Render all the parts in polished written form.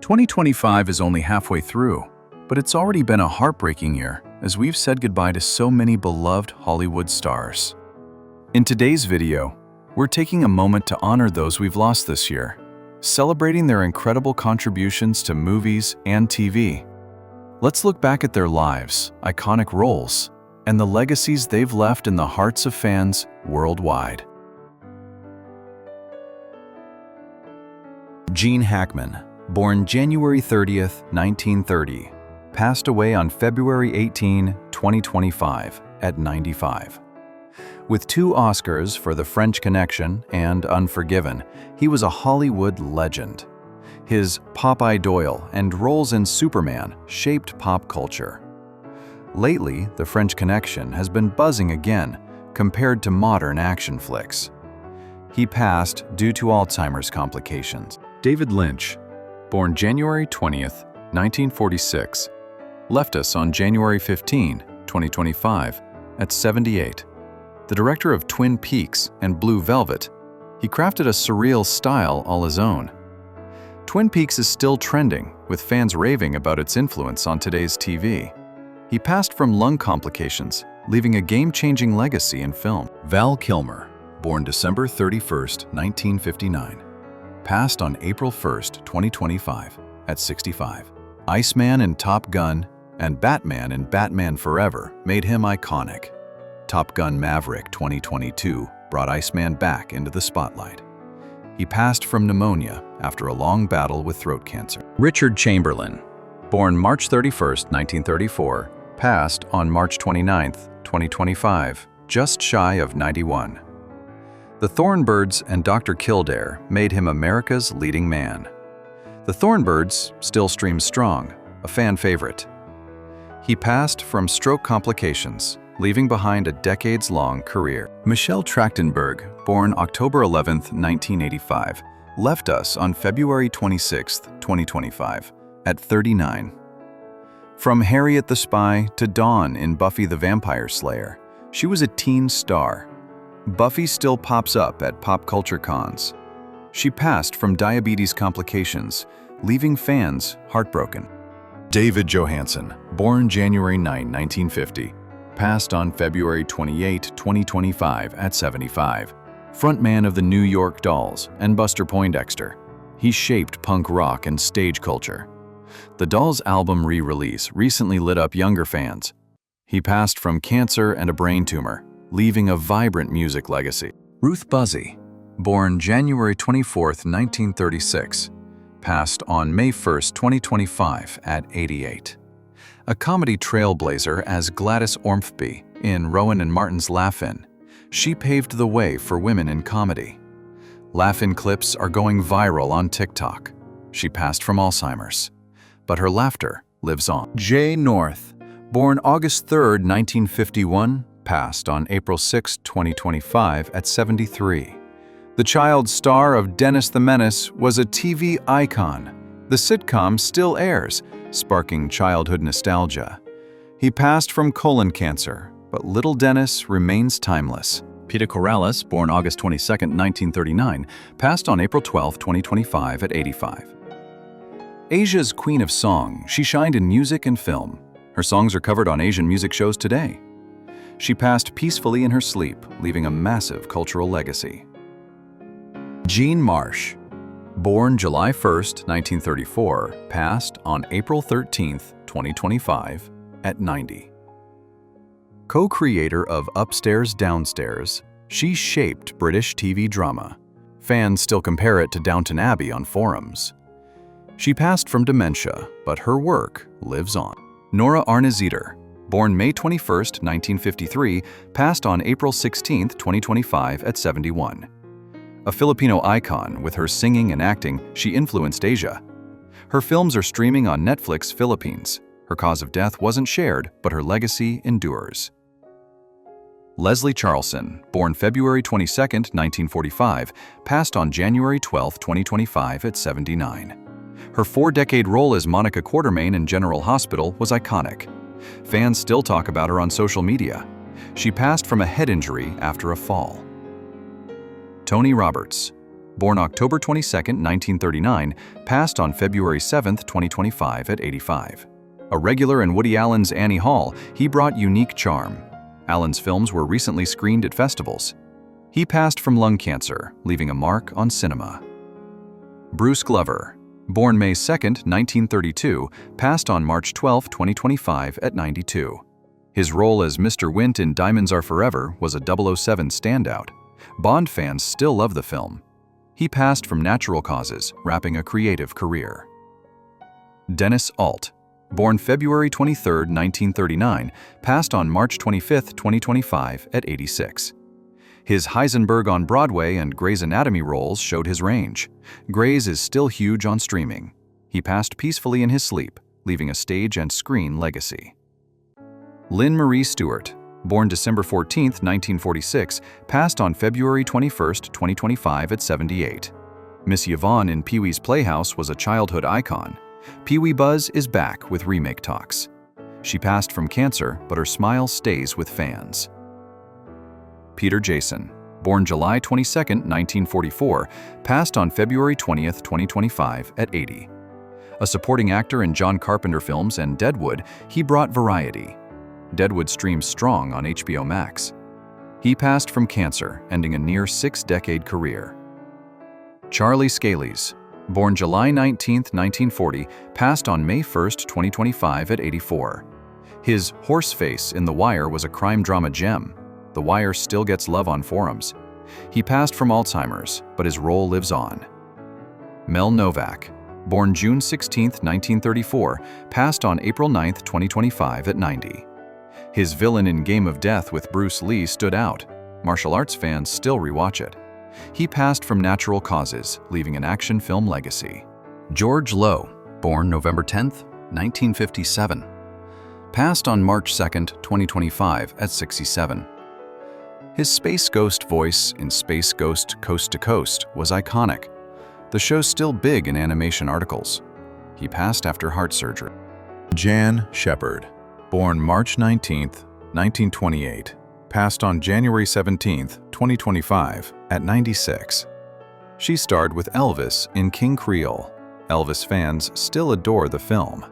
2025 is only halfway through, but it's already been a heartbreaking year as we've said goodbye to so many beloved Hollywood stars. In today's video, we're taking a moment to honor those we've lost this year, celebrating their incredible contributions to movies and TV. Let's look back at their lives, iconic roles, and the legacies they've left in the hearts of fans worldwide. Gene Hackman, born January 30th, 1930, passed away on February 18, 2025, at 95. With 2 Oscars for The French Connection and Unforgiven, he was a Hollywood legend. His Popeye Doyle and roles in Superman shaped pop culture. Lately, The French Connection has been buzzing again compared to modern action flicks. He passed due to Alzheimer's complications. David Lynch, born January 20th, 1946, left us on January 15, 2025, at 78. The director of Twin Peaks and Blue Velvet, he crafted a surreal style all his own. Twin Peaks is still trending, with fans raving about its influence on today's TV. He passed from lung complications, leaving a game-changing legacy in film. Val Kilmer, born December 31st, 1959, passed on April 1st, 2025, at 65. Iceman in Top Gun and Batman in Batman Forever made him iconic. Top Gun Maverick 2022 brought Iceman back into the spotlight. He passed from pneumonia after a long battle with throat cancer. Richard Chamberlain, born March 31st, 1934, passed on March 29th, 2025, just shy of 91. The Thornbirds and Dr. Kildare made him America's leading man. The Thornbirds still streams strong, a fan favorite. He passed from stroke complications, leaving behind a decades-long career. Michelle Trachtenberg, born October 11th, 1985, left us on February 26th, 2025, at 39. From Harriet the Spy to Dawn in Buffy the Vampire Slayer, she was a teen star. Buffy still pops up at pop culture cons. She passed from diabetes complications, leaving fans heartbroken. David Johansen, born January 9, 1950, passed on February 28, 2025 at 75. Frontman of the New York Dolls and Buster Poindexter, he shaped punk rock and stage culture. The Dolls album re-release recently lit up younger fans. He passed from cancer and a brain tumor, leaving a vibrant music legacy. Ruth Buzzi, born January 24, 1936, passed on May 1, 2025 at 88. A comedy trailblazer as Gladys Ormsby in Rowan and Martin's Laugh-In, she paved the way for women in comedy. Laugh-In clips are going viral on TikTok. She passed from Alzheimer's, but her laughter lives on. Jay North, born August 3, 1951, passed on April 6, 2025 at 73. The child star of Dennis the Menace was a TV icon. The sitcom still airs, sparking childhood nostalgia. He passed from colon cancer, but Little Dennis remains timeless. Peter Corrales, born August 22, 1939, passed on April 12, 2025 at 85. Asia's Queen of Song, she shined in music and film. Her songs are covered on Asian music shows today. She passed peacefully in her sleep, leaving a massive cultural legacy. Jean Marsh, born July 1, 1934, passed on April 13, 2025, at 90. Co-creator of Upstairs, Downstairs, she shaped British TV drama. Fans still compare it to Downton Abbey on forums. She passed from dementia, but her work lives on. Nora Arnezeder, born May 21, 1953, passed on April 16, 2025 at 71. A Filipino icon, with her singing and acting, she influenced Asia. Her films are streaming on Netflix Philippines. Her cause of death wasn't shared, but her legacy endures. Leslie Charleson, born February 22, 1945, passed on January 12, 2025 at 79. Her 4-decade role as Monica Quartermain in General Hospital was iconic. Fans still talk about her on social media. She passed from a head injury after a fall. Tony Roberts, Born October 22, 1939, passed on February 7, 2025 at 85. A regular in Woody Allen's Annie Hall, he brought unique charm. Allen's films were recently screened at festivals. He passed from lung cancer, leaving a mark on cinema. Bruce Glover, born May 2, 1932, passed on March 12, 2025 at 92. His role as Mr. Wint in Diamonds Are Forever was a 007 standout. Bond fans still love the film. He passed from natural causes, wrapping a creative career. Dennis Alt, born February 23, 1939, passed on March 25, 2025 at 86. His Heisenberg on Broadway and Grey's Anatomy roles showed his range. Grey's is still huge on streaming. He passed peacefully in his sleep, leaving a stage and screen legacy. Lynn Marie Stewart, born December 14, 1946, passed on February 21, 2025 at 78. Miss Yvonne in Pee-wee's Playhouse was a childhood icon. Pee-wee Buzz is back with remake talks. She passed from cancer, but her smile stays with fans. Peter Jason, born July 22, 1944, passed on February 20, 2025 at 80. A supporting actor in John Carpenter films and Deadwood, he brought variety. Deadwood streams strong on HBO Max. He passed from cancer, ending a near 6-decade career. Charlie Scalise, born July 19, 1940, passed on May 1, 2025 at 84. His horse face in The Wire was a crime drama gem. The Wire still gets love on forums. He passed from Alzheimer's, but his role lives on. Mel Novak, born June 16, 1934, passed on April 9, 2025 at 90. His villain in Game of Death with Bruce Lee stood out. Martial arts fans still rewatch it. He passed from natural causes, leaving an action film legacy. George Lowe, born November 10, 1957, passed on March 2, 2025 at 67. His Space Ghost voice in Space Ghost Coast to Coast was iconic. The show's still big in animation articles. He passed after heart surgery. Jan Shepard, born March 19, 1928, passed on January 17, 2025 at 96. She starred with Elvis in King Creole. Elvis fans still adore the film.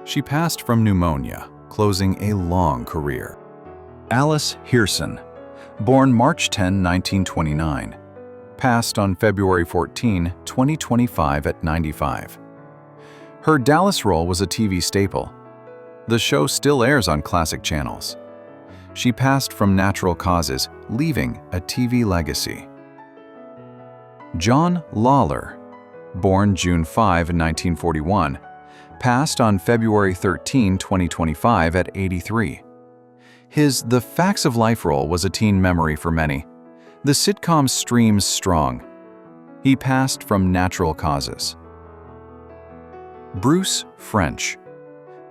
She passed from pneumonia, closing a long career. Alice Hirson, born March 10, 1929, passed on February 14, 2025 at 95. Her Dallas role was a TV staple. The show still airs on classic channels. She passed from natural causes, leaving a TV legacy. John Lawler, born June 5, 1941, passed on February 13, 2025 at 83. His The Facts of Life role was a teen memory for many. The sitcom streams strong. He passed from natural causes. Bruce French,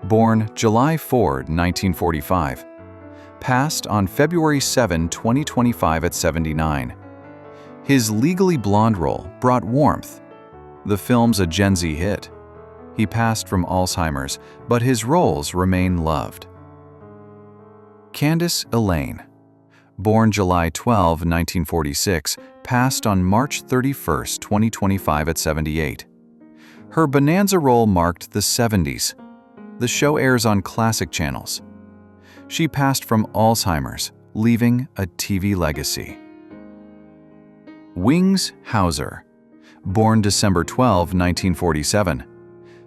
born July 4, 1945, passed on February 7, 2025 at 79. His Legally Blonde role brought warmth. The film's a Gen Z hit. He passed from Alzheimer's, but his roles remain loved. Candice Elaine, born July 12, 1946, passed on March 31, 2025 at 78. Her Bonanza role marked the 70s. The show airs on classic channels. She passed from Alzheimer's, leaving a TV legacy. Wings Hauser, born December 12, 1947,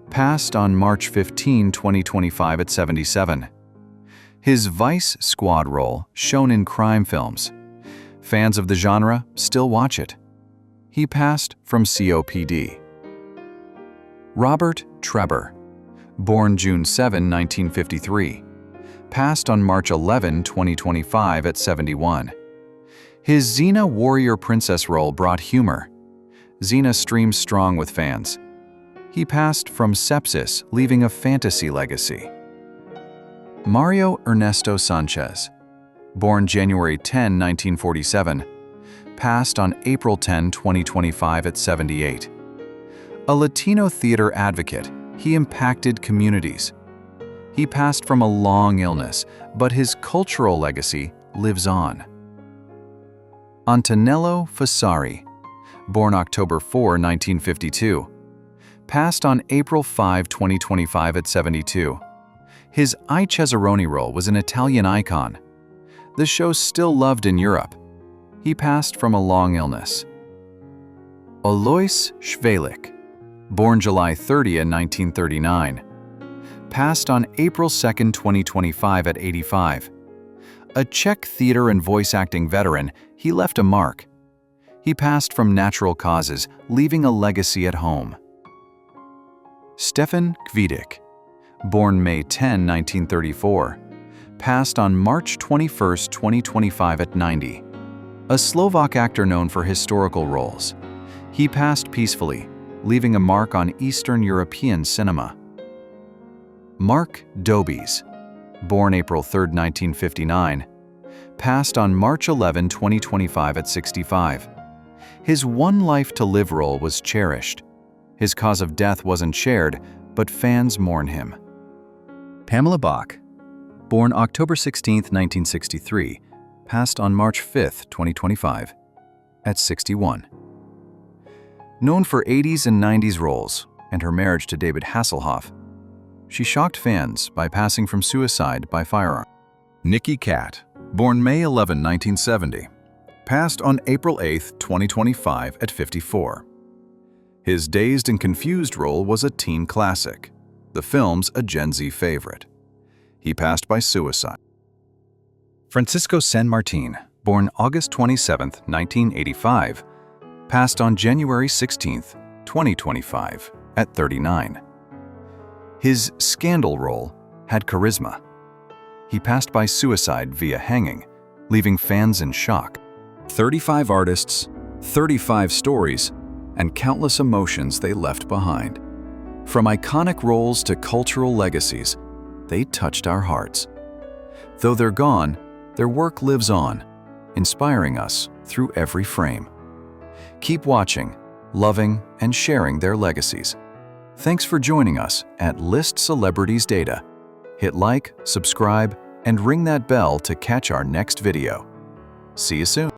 passed on March 15, 2025 at 77. His Vice Squad role shown in crime films. Fans of the genre still watch it. He passed from COPD. Robert Treber, born June 7, 1953, passed on March 11, 2025 at 71. His Xena Warrior Princess role brought humor. Xena streams strong with fans. He passed from sepsis, leaving a fantasy legacy. Mario Ernesto Sanchez, born January 10, 1947, passed on April 10, 2025 at 78. A Latino theater advocate, he impacted communities. He passed from a long illness, but his cultural legacy lives on. Antonello Fasari, born October 4, 1952. Passed on April 5, 2025 at 72. His I Cesaroni role was an Italian icon. The show's still loved in Europe. He passed from a long illness. Alois Shvelik, born July 30, 1939. Passed on April 2, 2025 at 85. A Czech theater and voice acting veteran, he left a mark. He passed from natural causes, leaving a legacy at home. Stefan Kvidik, born May 10, 1934. Passed on March 21, 2025 at 90. A Slovak actor known for historical roles. He passed peacefully, leaving a mark on Eastern European cinema. Mark Dobies, born April 3, 1959, passed on March 11, 2025 at 65. His One Life to Live role was cherished. His cause of death wasn't shared, but fans mourn him. Pamela Bach, born October 16, 1963, passed on March 5, 2025, at 61. Known for 80s and 90s roles and her marriage to David Hasselhoff, she shocked fans by passing from suicide by firearm. Nicky Katt, born May 11, 1970, passed on April 8, 2025 at 54. His Dazed and Confused role was a teen classic, the film's a Gen Z favorite. He passed by suicide. Francisco San Martin, born August 27, 1985, passed on January 16, 2025 at 39. His Scandal role had charisma. He passed by suicide via hanging, leaving fans in shock. 35 artists, 35 stories, and countless emotions they left behind. From iconic roles to cultural legacies, they touched our hearts. Though they're gone, their work lives on, inspiring us through every frame. Keep watching, loving, and sharing their legacies. Thanks for joining us at List Celebrities Data. Hit like, subscribe, and ring that bell to catch our next video. See you soon.